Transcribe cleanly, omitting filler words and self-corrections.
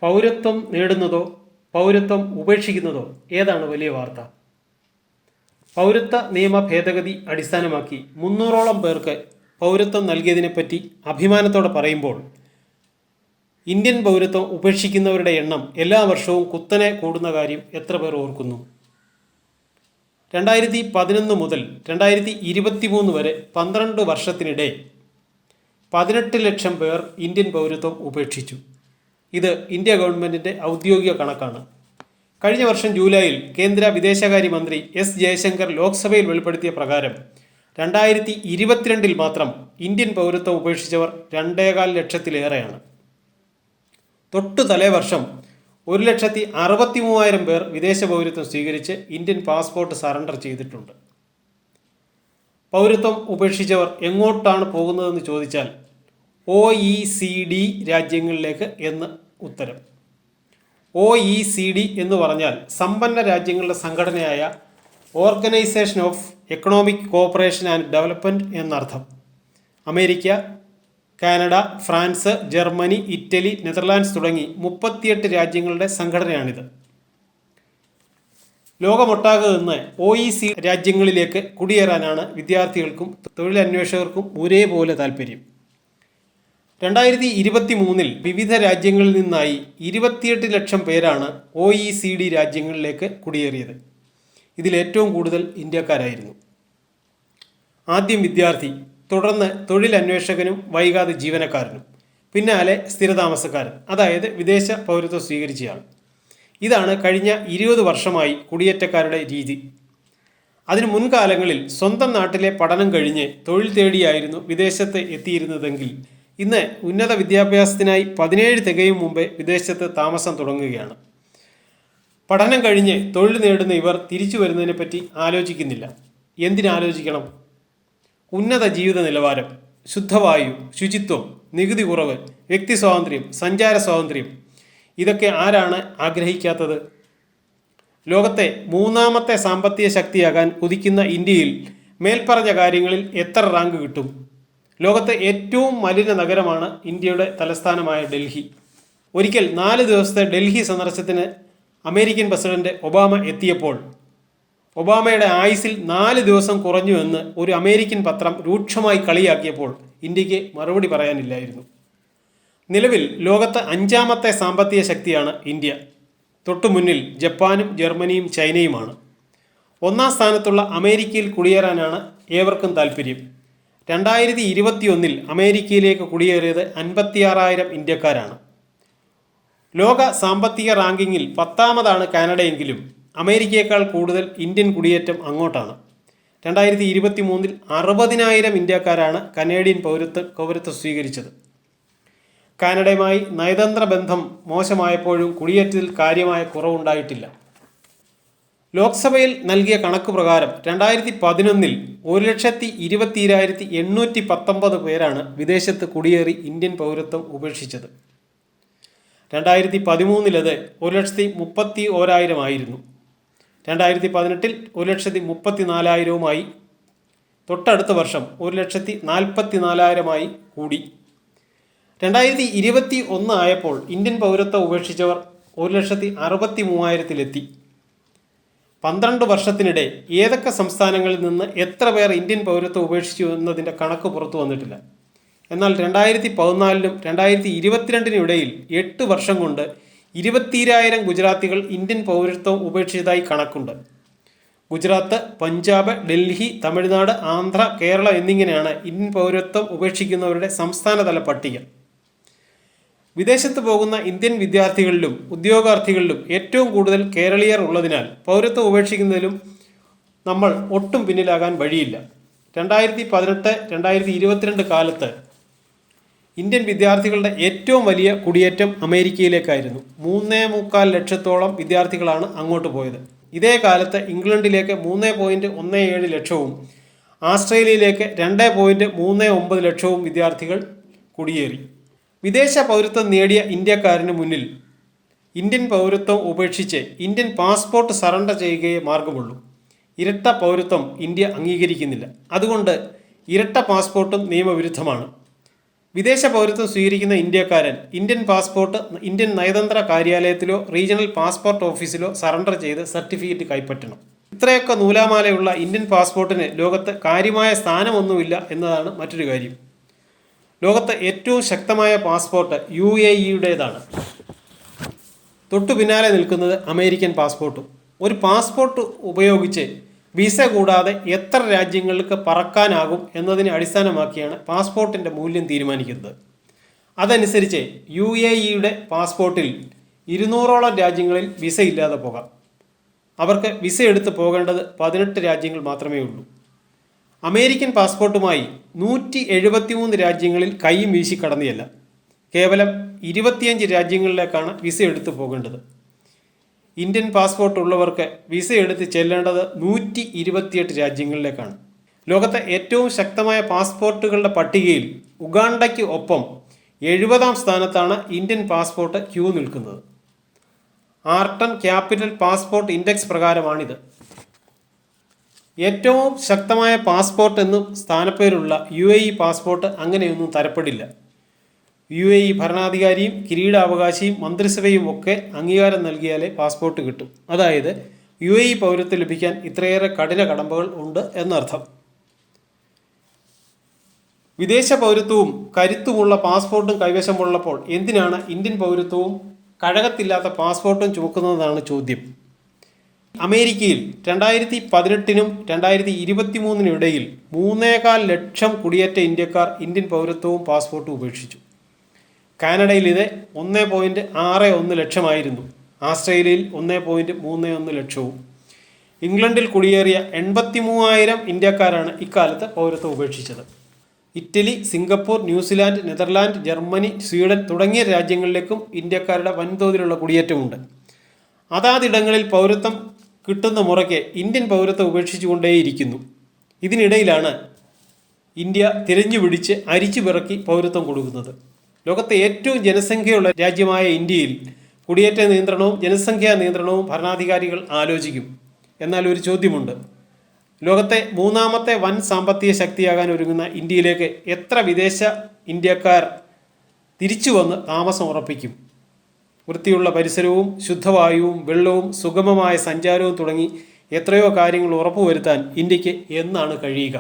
പൗരത്വം നേടുന്നതോ പൗരത്വം ഉപേക്ഷിക്കുന്നതോ ഏതാണ് വലിയ വാർത്ത? പൗരത്വ നിയമ ഭേദഗതി അടിസ്ഥാനമാക്കി 300ഓളം പേർക്ക് പൗരത്വം നൽകിയതിനെപ്പറ്റി അഭിമാനത്തോടെ പറയുമ്പോൾ ഇന്ത്യൻ പൗരത്വം ഉപേക്ഷിക്കുന്നവരുടെ എണ്ണം എല്ലാ വർഷവും കുത്തനെ കൂടുന്ന കാര്യം എത്ര പേർ ഓർക്കുന്നു? 2011 മുതൽ 2023 വരെ 12 വർഷത്തിനിടെ 18 ലക്ഷം പേർ ഇന്ത്യൻ പൗരത്വം ഉപേക്ഷിച്ചു. ഇത് ഇന്ത്യ ഗവൺമെൻറ്റിൻ്റെ ഔദ്യോഗിക കണക്കാണ്. കഴിഞ്ഞ വർഷം ജൂലൈയിൽ കേന്ദ്ര വിദേശകാര്യമന്ത്രി എസ് ജയശങ്കർ ലോക്സഭയിൽ വെളിപ്പെടുത്തിയ പ്രകാരം 2022 മാത്രം ഇന്ത്യൻ പൗരത്വം ഉപേക്ഷിച്ചവർ 2.25 ലക്ഷത്തിലേറെയാണ്. തൊട്ടു തലേ വർഷം 1,63,000 പേർ വിദേശ പൗരത്വം സ്വീകരിച്ച് ഇന്ത്യൻ പാസ്പോർട്ട് സറണ്ടർ ചെയ്തിട്ടുണ്ട്. പൗരത്വം ഉപേക്ഷിച്ചവർ എങ്ങോട്ടാണ് പോകുന്നതെന്ന് ചോദിച്ചാൽ OECD രാജ്യങ്ങളിലേക്ക് എന്ന് ഉത്തരം. OECD എന്ന് പറഞ്ഞാൽ സമ്പന്ന രാജ്യങ്ങളുടെ സംഘടനയായ organisation of economic cooperation and development എന്നർത്ഥം. America, Canada, France, Germany, Italy, Netherlands തുടങ്ങി 38 രാജ്യങ്ങളുടെ സംഘടനയാണിത്. ലോകമൊട്ടാകെ നിന്ന് OECD രാജ്യങ്ങളിലേക്ക് കുടിയേറാനാണ് വിദ്യാർത്ഥികൾക്കും തൊഴിലന്വേഷകർക്കും ഒരേപോലെ താൽപ്പര്യം. 2023 വിവിധ രാജ്യങ്ങളിൽ നിന്നായി 28 ലക്ഷം പേരാണ് OECD രാജ്യങ്ങളിലേക്ക് കുടിയേറിയത്. ഇതിലേറ്റവും കൂടുതൽ ഇന്ത്യക്കാരായിരുന്നു. ആദ്യം വിദ്യാർത്ഥി, തുടർന്ന് തൊഴിലന്വേഷകനും വൈകാതെ ജീവനക്കാരനും, പിന്നാലെ സ്ഥിരതാമസക്കാരൻ, അതായത് വിദേശ പൗരത്വം സ്വീകരിച്ചയാൾ. ഇതാണ് കഴിഞ്ഞ 20 വർഷമായി കുടിയേറ്റക്കാരുടെ രീതി. അതിന് മുൻകാലങ്ങളിൽ സ്വന്തം നാട്ടിലെ പഠനം കഴിഞ്ഞ് തൊഴിൽ തേടിയായിരുന്നു വിദേശത്ത് എത്തിയിരുന്നതെങ്കിൽ ഇന്ന് ഉന്നത വിദ്യാഭ്യാസത്തിനായി 17 തികയും മുമ്പേ വിദേശത്ത് താമസം തുടങ്ങുകയാണ്. പഠനം കഴിഞ്ഞ് തൊഴിൽ നേടുന്ന ഇവർ തിരിച്ചു വരുന്നതിനെപ്പറ്റി ആലോചിക്കുന്നില്ല. എന്തിനാലോചിക്കണം? ഉന്നത ജീവിത നിലവാരം, ശുദ്ധവായു, ശുചിത്വം, നികുതി കുറവ്, വ്യക്തി സ്വാതന്ത്ര്യം, സഞ്ചാര സ്വാതന്ത്ര്യം, ഇതൊക്കെ ആരാണ് ആഗ്രഹിക്കാത്തത്? ലോകത്തെ 3ാമത്തെ സാമ്പത്തിക ശക്തിയാകാൻ കുതിക്കുന്ന ഇന്ത്യയിൽ മേൽപ്പറഞ്ഞ കാര്യങ്ങളിൽ എത്ര റാങ്ക് കിട്ടും? ലോകത്തെ ഏറ്റവും മലിന നഗരമാണ് ഇന്ത്യയുടെ തലസ്ഥാനമായ ഡൽഹി. ഒരിക്കൽ 4 ദിവസത്തെ ഡൽഹി സന്ദർശനത്തിന് അമേരിക്കൻ പ്രസിഡന്റ് ഒബാമ എത്തിയപ്പോൾ ഒബാമയുടെ ആയുസിൽ 4 ദിവസം കുറഞ്ഞു എന്ന് ഒരു അമേരിക്കൻ പത്രം രൂക്ഷമായി കളിയാക്കിയപ്പോൾ ഇന്ത്യക്ക് മറുപടി പറയാനില്ലായിരുന്നു. നിലവിൽ ലോകത്തെ 5ാമത്തെ സാമ്പത്തിക ശക്തിയാണ് ഇന്ത്യ. തൊട്ടു മുന്നിൽ ജപ്പാനും ജർമ്മനിയും ചൈനയുമാണ്. 1ാം സ്ഥാനത്തുള്ള അമേരിക്കയിൽ കുടിയേറാനാണ് ഏവർക്കും താൽപ്പര്യം. 2021 അമേരിക്കയിലേക്ക് കുടിയേറിയത് 56,000 ഇന്ത്യക്കാരാണ്. ലോക സാമ്പത്തിക റാങ്കിങ്ങിൽ 10ാമതാണ് കാനഡയെങ്കിലും അമേരിക്കയേക്കാൾ കൂടുതൽ ഇന്ത്യൻ കുടിയേറ്റം അങ്ങോട്ടാണ്. 2023 60,000 ഇന്ത്യക്കാരാണ് കനേഡിയൻ പൗരത്വം സ്വീകരിച്ചത്. കാനഡയുമായി നയതന്ത്ര ബന്ധം മോശമായപ്പോഴും കുടിയേറ്റത്തിൽ കാര്യമായ കുറവുണ്ടായിട്ടില്ല. ലോക്സഭയിൽ നൽകിയ കണക്ക് പ്രകാരം 2011 1,22,819 പേരാണ് വിദേശത്ത് കുടിയേറി ഇന്ത്യൻ പൗരത്വം ഉപേക്ഷിച്ചത്. 2013 അത് 1,31,000 ആയിരുന്നു. 2018 1,34,000 തൊട്ടടുത്ത വർഷം 1,44,000 കൂടി. 2021 ആയപ്പോൾ ഇന്ത്യൻ പൗരത്വം ഉപേക്ഷിച്ചവർ 1,63,000 12 വർഷത്തിനിടെ ഏതൊക്കെ സംസ്ഥാനങ്ങളിൽ നിന്ന് എത്ര പേർ ഇന്ത്യൻ പൗരത്വം ഉപേക്ഷിച്ചു എന്നതിൻ്റെ കണക്ക് പുറത്തു വന്നിട്ടില്ല. എന്നാൽ 2014 2022 ഇടയിൽ 8 വർഷം കൊണ്ട് 20,000 ഗുജറാത്തികൾ ഇന്ത്യൻ പൗരത്വം ഉപേക്ഷിച്ചതായി കണക്കുണ്ട്. ഗുജറാത്ത്, പഞ്ചാബ്, ഡൽഹി, തമിഴ്നാട്, ആന്ധ്ര, കേരളം എന്നിങ്ങനെയാണ് ഇന്ത്യൻ പൗരത്വം ഉപേക്ഷിക്കുന്നവരുടെ സംസ്ഥാനതല പട്ടിക. വിദേശത്ത് പോകുന്ന ഇന്ത്യൻ വിദ്യാർത്ഥികളിലും ഉദ്യോഗാർത്ഥികളിലും ഏറ്റവും കൂടുതൽ കേരളീയർ ഉള്ളതിനാൽ പൗരത്വം ഉപേക്ഷിക്കുന്നതിലും നമ്മൾ ഒട്ടും പിന്നിലാകാൻ വഴിയില്ല. 2018-2022 കാലത്ത് ഇന്ത്യൻ വിദ്യാർത്ഥികളുടെ ഏറ്റവും വലിയ കുടിയേറ്റം അമേരിക്കയിലേക്കായിരുന്നു. 3.25 ലക്ഷത്തോളം വിദ്യാർത്ഥികളാണ് അങ്ങോട്ട് പോയത്. ഇതേ കാലത്ത് ഇംഗ്ലണ്ടിലേക്ക് 3.17 ലക്ഷവും ആസ്ട്രേലിയയിലേക്ക് 2.39 ലക്ഷവും വിദ്യാർത്ഥികൾ കുടിയേറി. വിദേശ പൗരത്വം നേടിയ ഇന്ത്യക്കാരന് മുന്നിൽ ഇന്ത്യൻ പൗരത്വം ഉപേക്ഷിച്ച് ഇന്ത്യൻ പാസ്പോർട്ട് സറണ്ടർ ചെയ്യുകയേ മാർഗമുള്ളൂ. ഇരട്ട പൗരത്വം ഇന്ത്യ അംഗീകരിക്കുന്നില്ല. അതുകൊണ്ട് ഇരട്ട പാസ്പോർട്ടും നിയമവിരുദ്ധമാണ്. വിദേശ പൗരത്വം സ്വീകരിക്കുന്ന ഇന്ത്യക്കാരൻ ഇന്ത്യൻ പാസ്പോർട്ട് ഇന്ത്യൻ നയതന്ത്ര കാര്യാലയത്തിലോ റീജിയണൽ പാസ്പോർട്ട് ഓഫീസിലോ സറണ്ടർ ചെയ്ത് സർട്ടിഫിക്കറ്റ് കൈപ്പറ്റണം. ഇത്രയൊക്കെ നൂലാമാലയുള്ള ഇന്ത്യൻ പാസ്പോർട്ടിന് ലോകത്ത് കാര്യമായ സ്ഥാനമൊന്നുമില്ല എന്നതാണ് മറ്റൊരു കാര്യം. ലോകത്ത് ഏറ്റവും ശക്തമായ പാസ്പോർട്ട് UAEയുടേതാണ്. തൊട്ടു പിന്നാലെ നിൽക്കുന്നത് അമേരിക്കൻ പാസ്പോർട്ടും. ഒരു പാസ്പോർട്ട് ഉപയോഗിച്ച് വിസ കൂടാതെ എത്ര രാജ്യങ്ങൾക്ക് പറക്കാനാകും എന്നതിനെ അടിസ്ഥാനമാക്കിയാണ് പാസ്പോർട്ടിൻ്റെ മൂല്യം തീരുമാനിക്കുന്നത്. അതനുസരിച്ച് UAEയുടെ പാസ്പോർട്ടിൽ 200ഓളം രാജ്യങ്ങളിൽ വിസ ഇല്ലാതെ പോകാം. അവർക്ക് വിസ എടുത്ത് പോകേണ്ടത് 18 രാജ്യങ്ങൾ മാത്രമേ ഉള്ളൂ. അമേരിക്കൻ പാസ്പോർട്ടുമായി 173 രാജ്യങ്ങളിൽ കൈയും വീശി കടന്നിയല്ല, കേവലം 25 രാജ്യങ്ങളിലേക്കാണ് വിസ എടുത്ത് പോകേണ്ടത്. ഇന്ത്യൻ പാസ്പോർട്ട് ഉള്ളവർക്ക് വിസ എടുത്ത് ചെല്ലേണ്ടത് 128 രാജ്യങ്ങളിലേക്കാണ്. ലോകത്തെ ഏറ്റവും ശക്തമായ പാസ്പോർട്ടുകളുടെ പട്ടികയിൽ ഉഗാണ്ടയ്ക്ക് ഒപ്പം 70ാം സ്ഥാനത്താണ് ഇന്ത്യൻ പാസ്പോർട്ട് ക്യൂ നിൽക്കുന്നത്. ആർട്ടൺ ക്യാപിറ്റൽ പാസ്പോർട്ട് ഇൻഡെക്സ് പ്രകാരമാണിത്. ഏറ്റവും ശക്തമായ പാസ്പോർട്ട് എന്നും സ്ഥാനപ്പേരുള്ള UAE പാസ്പോർട്ട് അങ്ങനെയൊന്നും തരപ്പെടില്ല. UAE ഭരണാധികാരിയും കിരീടാവകാശിയും മന്ത്രിസഭയും ഒക്കെ അംഗീകാരം നൽകിയാലേ പാസ്പോർട്ട് കിട്ടും. അതായത് UAE പൗരത്വം ലഭിക്കാൻ ഇത്രയേറെ കഠിന കടമ്പകൾ ഉണ്ട് എന്നർത്ഥം. വിദേശ പൗരത്വവും കരുത്തുമുള്ള പാസ്പോർട്ടും കൈവശമുള്ളപ്പോൾ എന്തിനാണ് ഇന്ത്യൻ പൗരത്വവും കഴകത്തില്ലാത്ത പാസ്പോർട്ടും ചുമക്കുന്നതെന്നാണ് ചോദ്യം. അമേരിക്കയിൽ 2018നും 2023നും ഇടയിൽ 3.25 ലക്ഷം കുടിയേറ്റ ഇന്ത്യക്കാർ ഇന്ത്യൻ പൗരത്വവും പാസ്പോർട്ടും ഉപേക്ഷിച്ചു. കാനഡയിൽ ഇത് 1.61 ലക്ഷമായിരുന്നു. ആസ്ട്രേലിയയിൽ 1.31 ലക്ഷവും. ഇംഗ്ലണ്ടിൽ കുടിയേറിയ 83,000 ഇന്ത്യക്കാരാണ് ഇക്കാലത്ത് പൗരത്വം ഉപേക്ഷിച്ചത്. Italy, Singapore, New Zealand, Netherland, Germany, Sweden തുടങ്ങിയ രാജ്യങ്ങളിലേക്കും ഇന്ത്യക്കാരുടെ വൻതോതിലുള്ള കുടിയേറ്റമുണ്ട്. അതാതിടങ്ങളിൽ പൗരത്വം കിട്ടുന്ന മുറയ്ക്ക് ഇന്ത്യൻ പൗരത്വം ഉപേക്ഷിച്ചുകൊണ്ടേയിരിക്കുന്നു. ഇതിനിടയിലാണ് ഇന്ത്യ തിരഞ്ഞുപിടിച്ച് അരിച്ചു പിറക്കി പൗരത്വം കൊടുക്കുന്നത്. ലോകത്തെ ഏറ്റവും ജനസംഖ്യയുള്ള രാജ്യമായ ഇന്ത്യയിൽ കുടിയേറ്റ നിയന്ത്രണവും ജനസംഖ്യാ നിയന്ത്രണവും ഭരണാധികാരികൾ ആലോചിക്കും. എന്നാൽ ഒരു ചോദ്യമുണ്ട്. ലോകത്തെ 3ാമത്തെ വൻ സാമ്പത്തിക ശക്തിയാകാൻ ഒരുങ്ങുന്ന ഇന്ത്യയിലേക്ക് എത്ര വിദേശ ഇന്ത്യക്കാർ തിരിച്ചു വന്ന് താമസം ഉറപ്പിക്കും? വൃത്തിയുള്ള പരിസരവും ശുദ്ധവായുവും വെള്ളവും സുഗമമായ സഞ്ചാരവും തുടങ്ങി എത്രയോ കാര്യങ്ങൾ ഉറപ്പുവരുത്താൻ ഇന്ത്യക്ക് എന്നാണ് കഴിയുക?